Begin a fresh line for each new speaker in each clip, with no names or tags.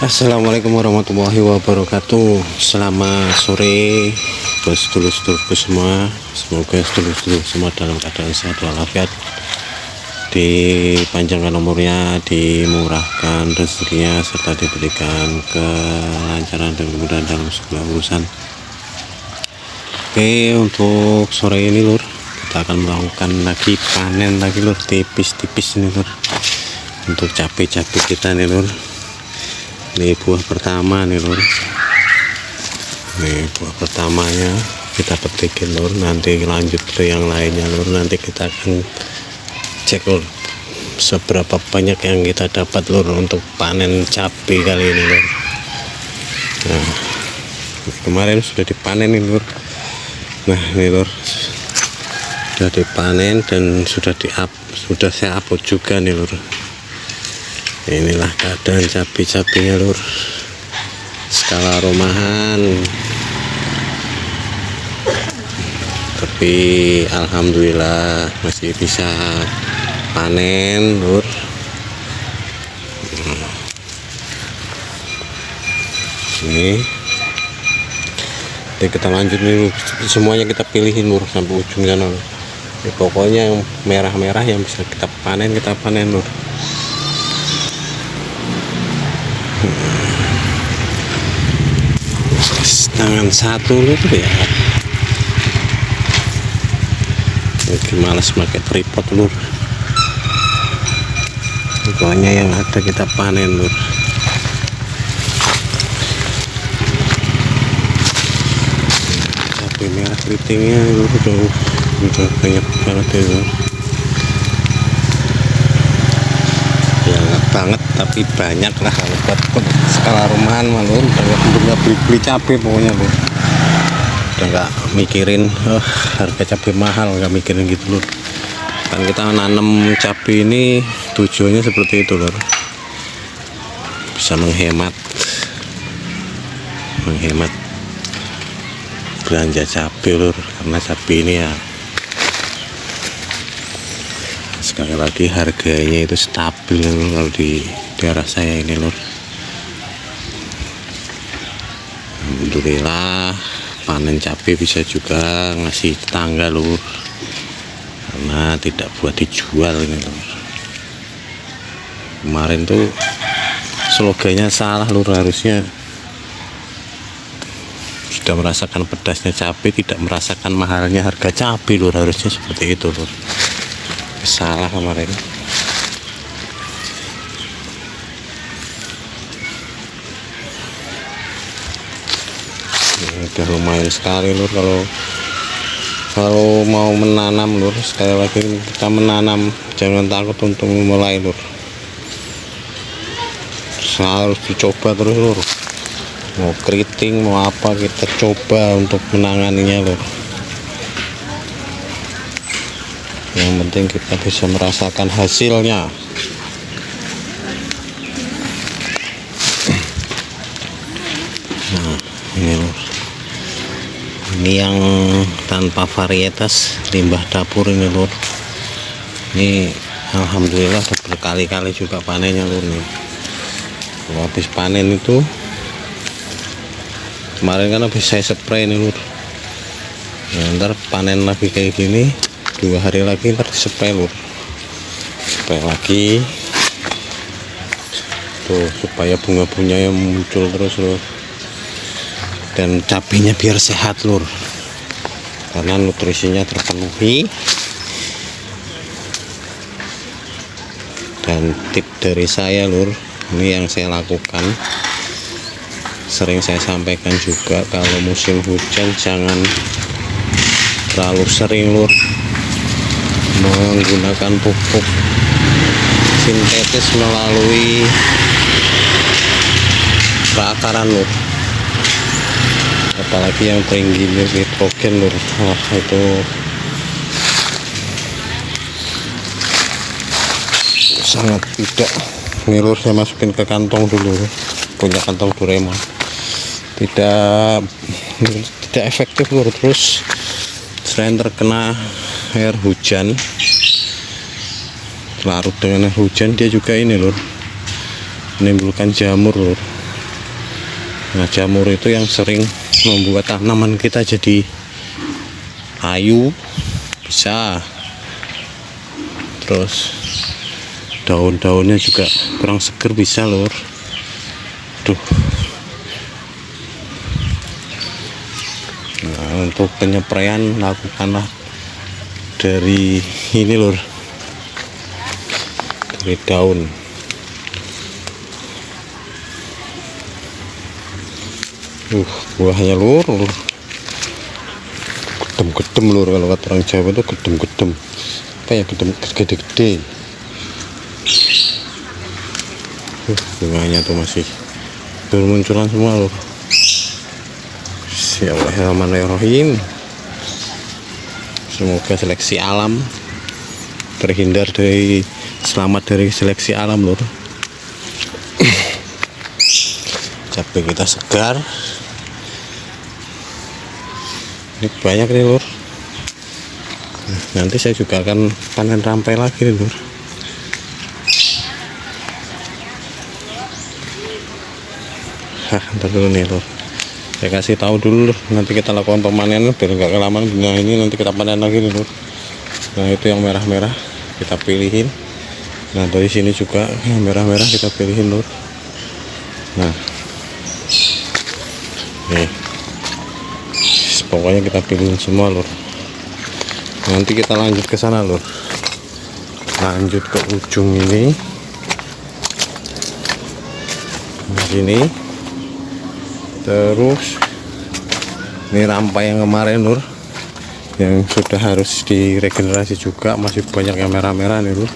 Assalamualaikum warahmatullahi wabarakatuh. Selamat sore buat sedulur-sedulurku semua. Semoga sedulur-sedulur semua dalam keadaan sehat walafiat, dipanjangkan umurnya, dimurahkan rezekinya, serta diberikan kelancaran dan kemudahan dalam segala urusan. Oke, untuk sore ini lur, kita akan melakukan lagi panen lagi lur, tipis-tipis nih lur, untuk cabai-cabai kita nih lur. Ini buah pertama nih lur, ini buah pertamanya kita petikin lur, nanti lanjut ke yang lainnya lur. Nanti kita akan cek lur seberapa banyak yang kita dapat lur untuk panen cabai kali ini lur. Nah, kemarin sudah dipanen nih lur. Nah ini lur, sudah dipanen dan sudah saya upload juga nih lur. Inilah keadaan cabai-cabainya lur, skala rumahan, tapi alhamdulillah masih bisa panen lur. Ini kita lanjut nih lur, semuanya kita pilihin lur sampai ujung sana lur. Pokoknya yang merah-merah yang bisa kita panen lur. Tangan satu lur ya, mungkin malas pakai tripod lur. Pokoknya yang ada kita panen lur. Cabai merah keritingnya lur udah banyak banget ya lur. Ya nggak banget tapi banyak lah, kalau buat skala rumahan mah lur, udah beli cabai pokoknya lur. Udah nggak mikirin harga cabai mahal, nggak mikirin gitu lur. Kan kita nanam cabai ini tujuannya seperti itu lur, bisa menghemat belanja cabai lur, karena cabai ini ya sekali lagi harganya itu stabil lur, kalau di daerah saya ini lur. Alhamdulillah panen cabai bisa juga ngasih tetangga lur, karena tidak buat dijual ini lur. Kemarin tuh slogannya salah lur, harusnya sudah merasakan pedasnya cabai, tidak merasakan mahalnya harga cabai lur, harusnya seperti itu lur. Salah kemarin. Udah lumayan sekali lur kalau mau menanam lur. Sekali lagi kita menanam jangan takut untuk memulai lur, harus dicoba terus lur. Mau keriting mau apa kita coba untuk menanganinya lur. Yang penting kita bisa merasakan hasilnya. Nah ini lur, ini yang tanpa varietas limbah dapur ini lur. Ini alhamdulillah berkali-kali juga panennya lur nih. Kalau habis panen itu kemarin kan habis saya spray ini lur. Nah, ntar panen lagi kayak gini 2 hari lagi ntar spray lur, spray lagi tuh supaya bunga-bunganya muncul terus lur, dan cabainya biar sehat lur, karena nutrisinya terpenuhi. Dan tip dari saya lur, ini yang saya lakukan, sering saya sampaikan juga, kalau musim hujan jangan terlalu sering lur menggunakan pupuk sintetis melalui perakaran lur, apalagi yang tinggi nitrogen lur. Wah itu sangat tidak. Ini lur saya masukin ke kantong dulu, punya kantong Doraemon. Tidak efektif lur. Terus selain terkena air hujan, larut dengan air hujan, dia juga ini lur, menimbulkan jamur lur. Nah, jamur itu yang sering membuat tanaman kita jadi layu, bisa. Terus daun-daunnya juga kurang seger, bisa lur. Tuh. Nah, untuk penyepraian lakukanlah dari ini lur, dari daun. Buahnya lur, gedem-gedem lur, kalau kata orang Jawa itu gedem-gedem. Apa ya, gedem gede-gede. Bunganya tuh masih bermunculan semua lur. Bismillahirrahmanirrahim. Semoga seleksi alam selamat dari seleksi alam lur. Cabai kita segar. Ini banyak nih lur. Nanti saya juga akan panen rampai lagi nih lur. Ntar dulu nih lur, saya kasih tahu dulu lur. Nanti kita lakukan pemanenan biar nggak kelamaan. Nah, ini nanti kita panen lagi nih lur. Nah, itu yang merah-merah kita pilihin. Nah, dari sini juga yang merah-merah kita pilihin lur. Nah, nih pokoknya kita pilihin semua lur. Nanti kita lanjut ke sana lur, lanjut ke ujung ini, di sini. Terus ini rampai yang kemarin lur, yang sudah harus diregenerasi juga, masih banyak yang merah-merah nih lur.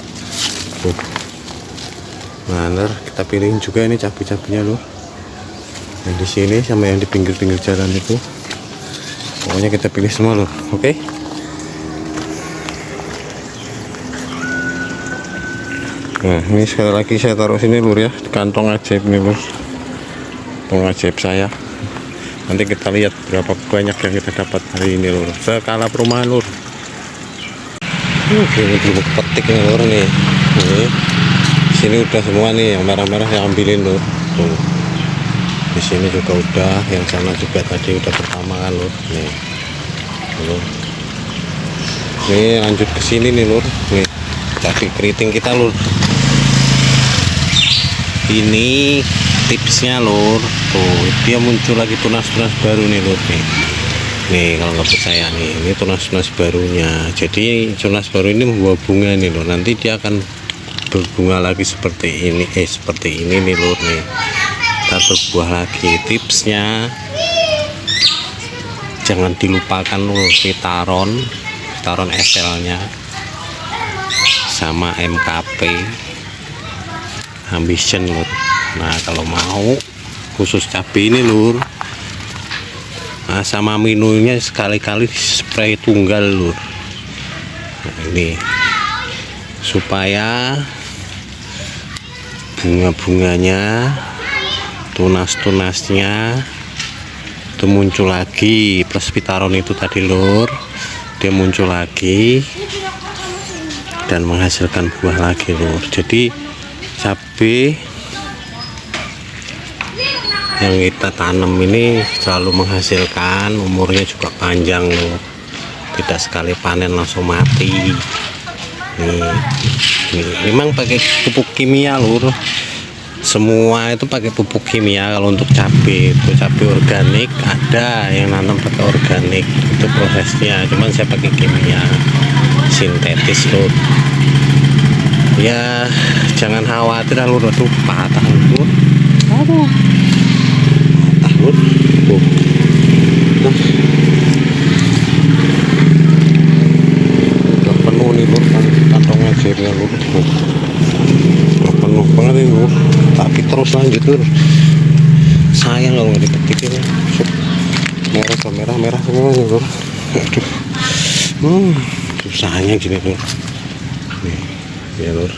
Nah, ntar kita pilihin juga ini cabai-cabainya lur, yang di sini sama yang di pinggir-pinggir jalan itu. Pokoknya kita pilih semua lur, oke? Nah, ini sekali lagi saya taruh sini lur ya, di kantong ajaib nih lur, kantong ajaib saya. Nanti kita lihat berapa banyak yang kita dapat hari ini lur, skala perumahan lur. Ini belum petik nih lur nih. Nih, sini udah semua nih, yang merah-merah yang ambilin lur. Tuh. Di sini juga udah, yang sana juga tadi udah pertama kan lur. Nih, lur. Nih lanjut ke sini nih lur. Nih, cabai keriting kita lur. Ini tipsnya lur, tuh dia muncul lagi tunas-tunas baru nih lur nih kalau nggak percaya nih, ini tunas-tunas barunya. Jadi tunas baru ini membawa bunga nih lur, nanti dia akan berbunga lagi seperti ini nih lur nih, kita berbuah lagi. Tipsnya jangan dilupakan lur, vitaron SL nya sama MKP Ambition lur. Nah, kalau mau khusus cabai ini lur, nah, sama minunya sekali-kali spray tunggal lur. Nah, ini supaya bunga-bunganya, tunas-tunasnya itu muncul lagi, plus vitaron itu tadi lur, dia muncul lagi dan menghasilkan buah lagi lur. Jadi cabai yang kita tanam ini selalu menghasilkan, umurnya juga panjang loh, tidak sekali panen langsung mati. Nih memang pakai pupuk kimia lur, semua itu pakai pupuk kimia. Kalau untuk cabai itu cabai organik, ada yang nanam pakai organik, itu prosesnya. Cuman saya pakai kimia sintetis lur. Ya jangan khawatir lur, aduh patah lur, aduh lur. Udah penuh nih lur, kantongnya ajaibnya lur. Udah penuh banget nih lur, tapi terus lanjut lur. Sayang kalau nggak dipetik ini, merah semua nih lur. Aduh, susahnya gini lur. Nih ya lur,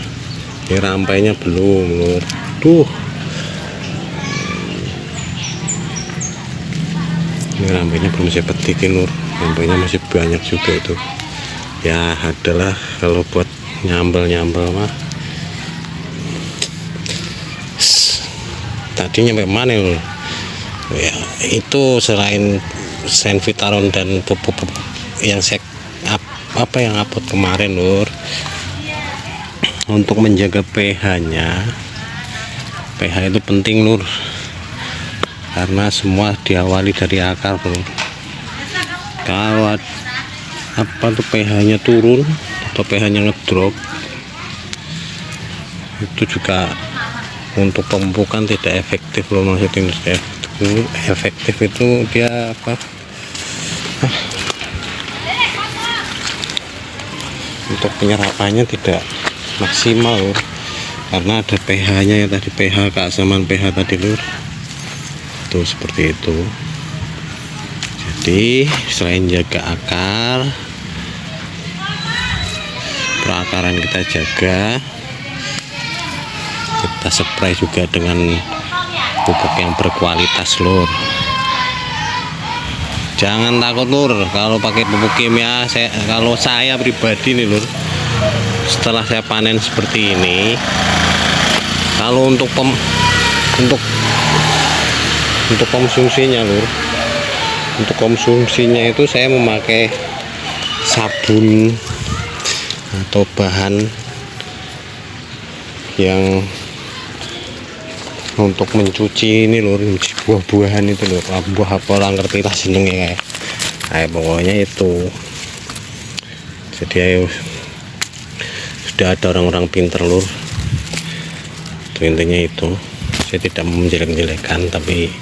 ini rampainya belum lur. Tuh, ini rampainya belum saya petikin lur, rampainya masih banyak juga itu. Ya adalah kalau buat nyambel mah. Tadi nyampe mana lur? ya. Itu selain Vitaron dan pupuk yang saya yang upload kemarin lur, untuk menjaga pH-nya. pH itu penting lur, karena semua diawali dari akar lur. Kalau pH-nya turun atau pH-nya ngedrop, itu juga untuk pemupukan tidak efektif loh. Maksudnya efektif itu dia untuk penyerapannya tidak maksimal lur, karena ada pH-nya ya tadi, pH keasaman pH tadi lur. Tuh seperti itu. Jadi selain jaga akar, perakaran kita jaga, kita spray juga dengan pupuk yang berkualitas lur. Jangan takut lur kalau pakai pupuk kimia. Kalau saya pribadi nih lur, setelah saya panen seperti ini, kalau untuk konsumsinya lur, untuk konsumsinya itu saya memakai sabun atau bahan yang untuk mencuci ini lur, buah-buahan itu lur. Buah apa orang ngerti lah jenenge kayak pokoknya itu. Jadi ayo, sudah ada orang-orang pinter lur. Itu intinya itu. Saya tidak menjelek-jelekan, tapi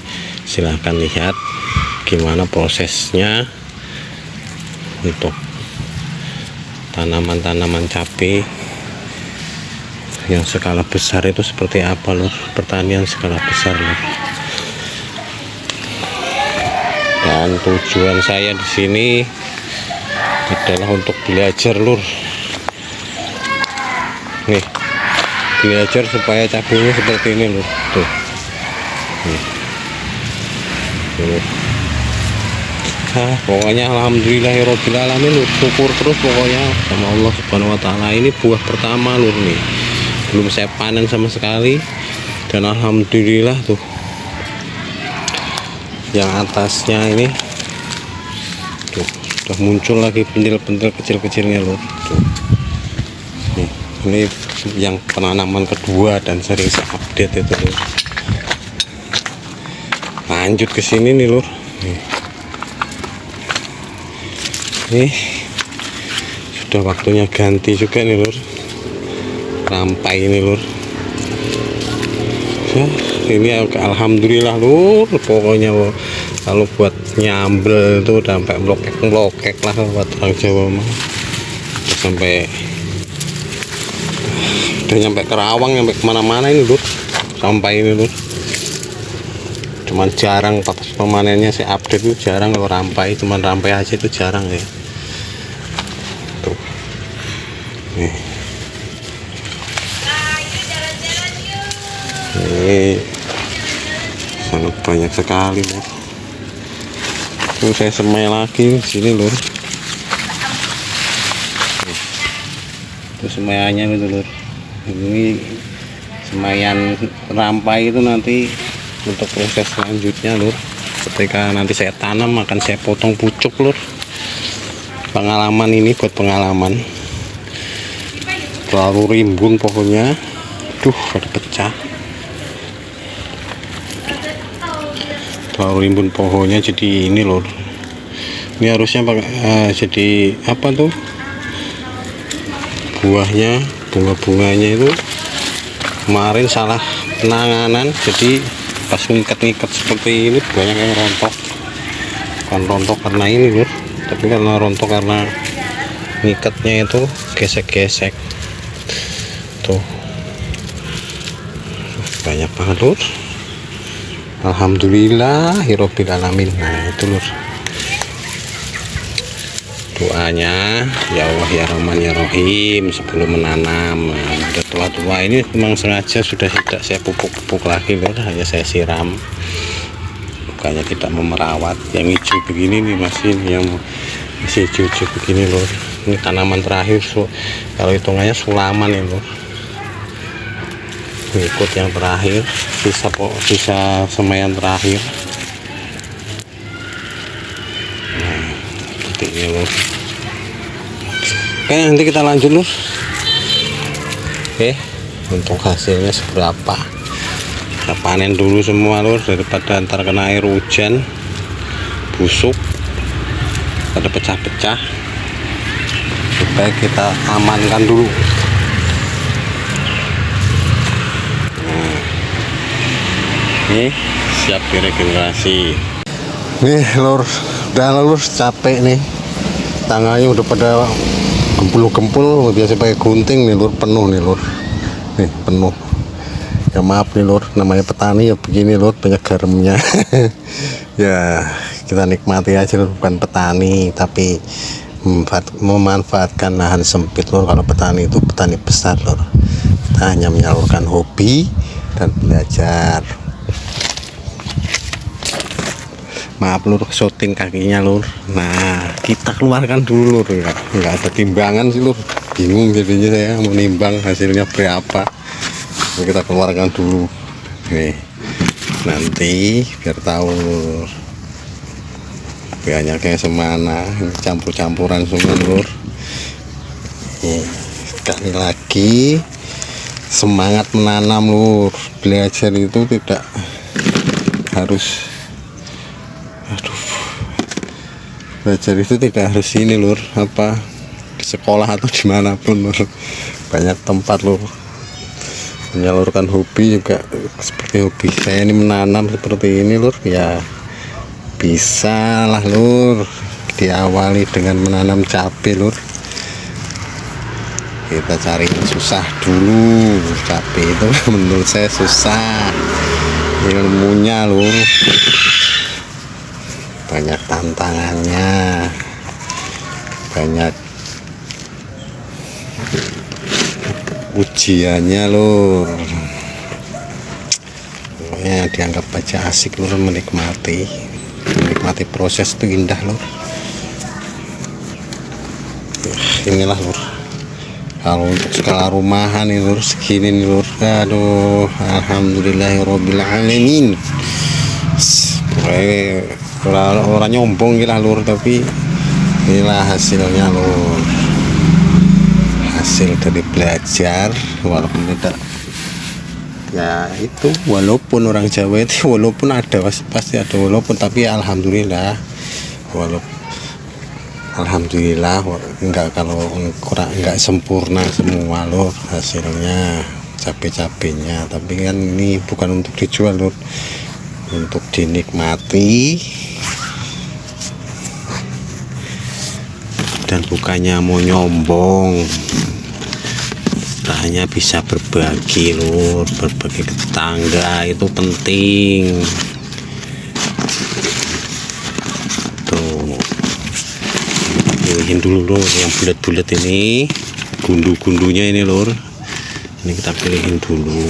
silahkan lihat gimana prosesnya untuk tanaman-tanaman cabai yang skala besar itu seperti apa lur, pertanian skala besar lur. Dan tujuan saya di sini adalah untuk belajar lur. Nih, belajar supaya cabainya seperti ini lur. Tuh. Nih. Tuh. Pokoknya alhamdulillahirabbil alamin lur, syukur terus pokoknya sama Allah Subhanahu wa taala. Ini buah pertama lur nih, belum saya panen sama sekali, dan alhamdulillah tuh yang atasnya ini tuh sudah muncul lagi pentil-pentil kecil-kecilnya lur. Tuh. Nih, ini yang penanaman kedua dan sering saya update itu lur. Lanjut ke sini nih lur. Nih sudah waktunya ganti juga nih lur, rampai ini lur. Ini alhamdulillah lur, pokoknya lur, kalau buat nyambel tuh sampai melokek lah buat orang Jawa mah, sampai udah nyampe Kerawang, nyampe kemana-mana ini lur, sampai ini lur. Cuman jarang pas pemanennya saya update itu jarang kalau rampai, cuman rampai aja itu jarang ya. Tuh. Nih. Ini sangat banyak sekali lur. Terus saya semai lagi di sini lur. Itu semaiannya itu lur. Ini semaian rampai itu nanti untuk proses selanjutnya lur, ketika nanti saya tanam akan saya potong pucuk lur. Pengalaman ini buat pengalaman, terlalu rimbun pohonnya, ada pecah, terlalu rimbun pohonnya. Jadi ini lur, ini harusnya pakai jadi apa tuh, buahnya, bunga-bunganya itu kemarin salah penanganan, jadi pas ngikat-ngikat seperti ini banyak yang rontok. Bukan rontok karena ini lur, tapi karena rontok karena ngikatnya itu gesek-gesek. Tuh banyak banget lur, alhamdulillahirabbil alamin. Nah itu lur, doanya ya Allah ya Rahman ya Rahim sebelum menanam. Nah, udah tua-tua ini memang sengaja sudah tidak saya pupuk-pupuk lagi lur, hanya saya siram, bukannya tidak memerawat. Yang hijau begini nih masih, yang masih hijau-hijau begini lur, ini tanaman terakhir. Kalau hitungannya sulaman ya lur, ikut yang terakhir, sisa semaian terakhir. seperti ini lur. Oke, nanti kita lanjut lur. Oke, untuk hasilnya seberapa kita panen dulu semua lur, daripada ntar kena air hujan busuk pada pecah-pecah, supaya kita amankan dulu. Nih siap diregenerasi. Nih lur, udah lur, capek nih, tangannya udah pada gempul-gempul. Biasa pakai gunting nih lur, penuh nih lur, nih penuh. Ya maaf nih lur, namanya petani ya begini lur, banyak garamnya. Ya kita nikmati aja lur, bukan petani tapi memanfaatkan lahan sempit lur. Kalau petani itu petani besar lur, kita hanya menyalurkan hobi dan belajar. Maaf lur, syuting kakinya lur. Nah kita keluarkan dulu lur, nggak ada timbangan sih lur, bingung jadinya saya mau nimbang hasilnya berapa. Kita keluarkan dulu nih, nanti biar tahu lur banyaknya semana. Campur-campuran semua lur. Sekali lagi semangat menanam lur, belajar itu tidak harus, belajar itu tidak harus ini lur, apa di sekolah atau dimanapun lur. Banyak tempat lur. Menyalurkan hobi juga seperti hobi saya ini menanam seperti ini lur, ya bisa lah lur. Diawali dengan menanam cabai lur. Kita cari susah dulu. Cabai itu menurut saya susah ilmunya lur, banyak tantangannya, banyak ujiannya lur. Pokoknya dianggap aja asik lur, menikmati proses itu indah lur. Inilah lur, kalau untuk skala rumahan nih lur, segini nih lur, aduh alhamdulillahirabbil alamin. Orang nyombong gila lur, tapi inilah hasilnya lur, hasil dari belajar. Walaupun tidak, ya itu walaupun orang Jawa itu walaupun ada pasti ada walaupun, tapi alhamdulillah, alhamdulillah enggak, kalau kurang enggak sempurna semua lur hasilnya, cabai-cabainya. Tapi kan ini bukan untuk dijual lur, untuk dinikmati dan bukannya mau nyombong. Hanya bisa berbagi lur, berbagi ke tetangga itu penting. Tuh, pilihin dulu lur yang bulat-bulat ini, gundu-gundunya ini lur, ini kita pilihin dulu.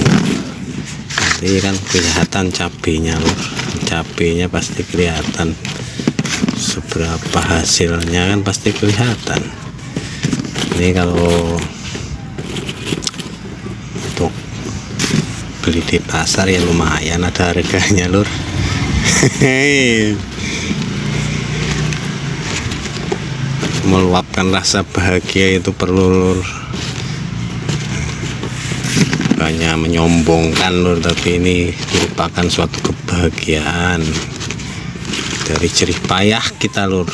Nanti kan kelihatan cabenya lur, cabenya pasti kelihatan, seberapa hasilnya kan pasti kelihatan. Ini kalau untuk beli di pasar ya lumayan ada harganya lur. Meluapkan rasa bahagia itu perlu lur, hanya menyombongkan lur, tapi ini merupakan suatu kebahagiaan dari jerih payah kita lur,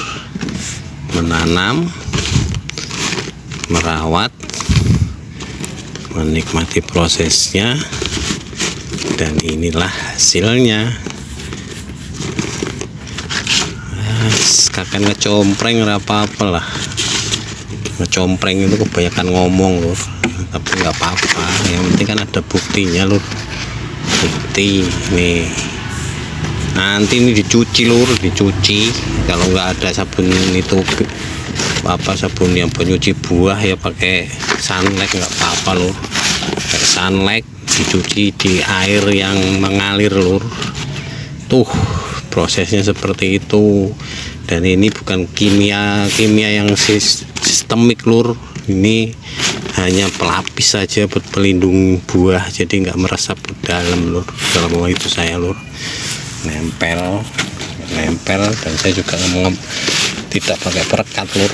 menanam, merawat, menikmati prosesnya, dan inilah hasilnya. Kakek ngecompreng apa-apa lah, ngecompreng itu kebanyakan ngomong lur, tapi nggak apa-apa, yang penting kan ada buktinya lur. Bukti nih, nanti ini dicuci lur, dicuci. Kalau nggak ada sabun itu apa, sabun yang penyuci buah ya pakai sunlight, nggak apa-apa lur. Pakai sunlight, dicuci di air yang mengalir lur. Tuh prosesnya seperti itu. Dan ini bukan kimia yang sistemik lur, ini hanya pelapis saja buat pelindung buah, jadi nggak meresap ke dalam lur. Kalau itu saya lur nempel, dan saya juga tidak pakai perekat lur.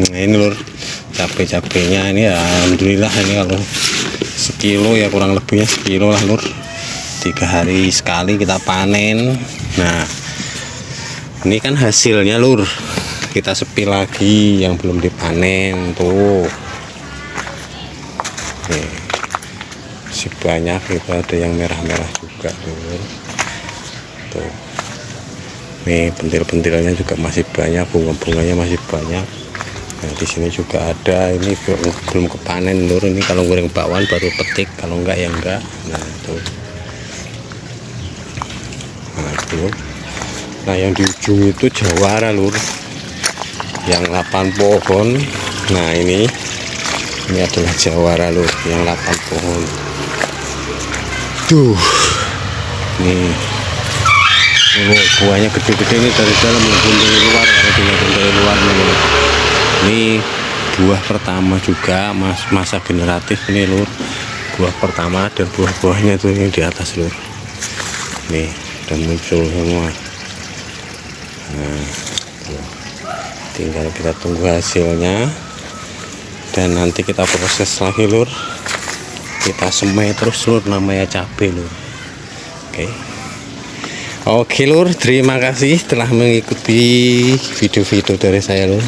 Nah ini lur cabai-cabainya ini ya, alhamdulillah ini kalau sekilo ya kurang lebihnya sekilo lah lur. 3 hari sekali kita panen. Nah ini kan hasilnya lur, kita sepi lagi yang belum dipanen tuh. Nih, masih banyak, itu ada yang merah-merah juga lur. Tuh nih pentil-pentilnya juga masih banyak, bunga-bunganya masih banyak. Nah di sini juga ada, ini belum kepanen lur. Ini kalau goreng bakwan baru petik, kalau enggak ya enggak. Nah tuh, nah tuh. Nah yang di ujung itu jawara lur, yang 8 pohon. Nah ini adalah jawara lur, yang 8 pohon tuh. Nih buahnya gede-gede ini dari dalam maupun dari luar. Kalau dilihat dari luar nih, ini buah pertama juga masa generatif ini lur, buah pertama, dan buah-buahnya tuh yang di atas lur. Nih dan muncul semua. Nah tinggal kita tunggu hasilnya dan nanti kita proses lagi lur. Kita semai terus lur, namanya cabai lur. Oke lur, terima kasih telah mengikuti video-video dari saya lur.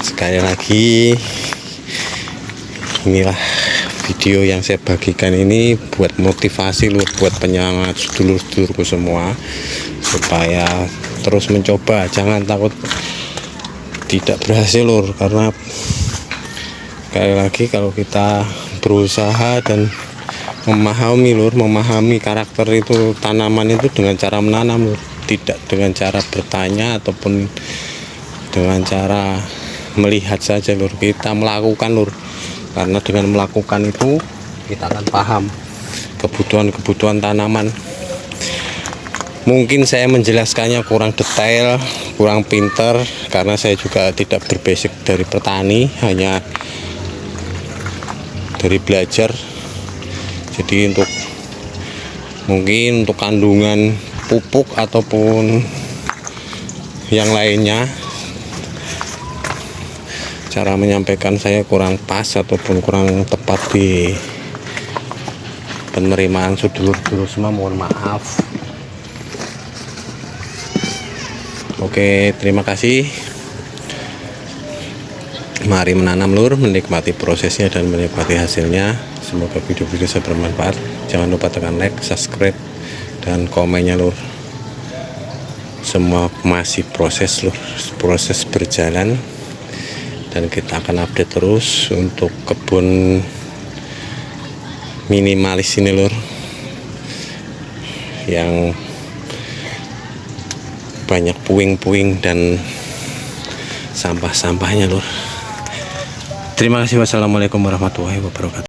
Sekali lagi, inilah video yang saya bagikan ini buat motivasi lur, buat penyemangat sedulur-sedulurku semua, supaya terus mencoba, jangan takut tidak berhasil lur. Karena sekali lagi kalau kita berusaha dan memahami karakter itu tanaman itu dengan cara menanam lur, tidak dengan cara bertanya ataupun dengan cara melihat saja lur. Kita melakukan lur, karena dengan melakukan itu kita akan paham kebutuhan tanaman. Mungkin saya menjelaskannya kurang detail, kurang pinter, karena saya juga tidak berbasic dari petani, hanya dari belajar. Jadi mungkin untuk kandungan pupuk ataupun yang lainnya, cara menyampaikan saya kurang pas ataupun kurang tepat di penerimaan sedulur-sedulur semua, mohon maaf. Oke, terima kasih. Mari menanam lur, menikmati prosesnya dan menikmati hasilnya. Semoga video-video saya bermanfaat. Jangan lupa tekan like, subscribe, dan komennya lur. Semua masih proses lur, proses berjalan, dan kita akan update terus untuk kebun minimalis ini lur, yang banyak puing-puing dan sampah-sampahnya lur. Terima kasih. Wassalamualaikum warahmatullahi wabarakatuh.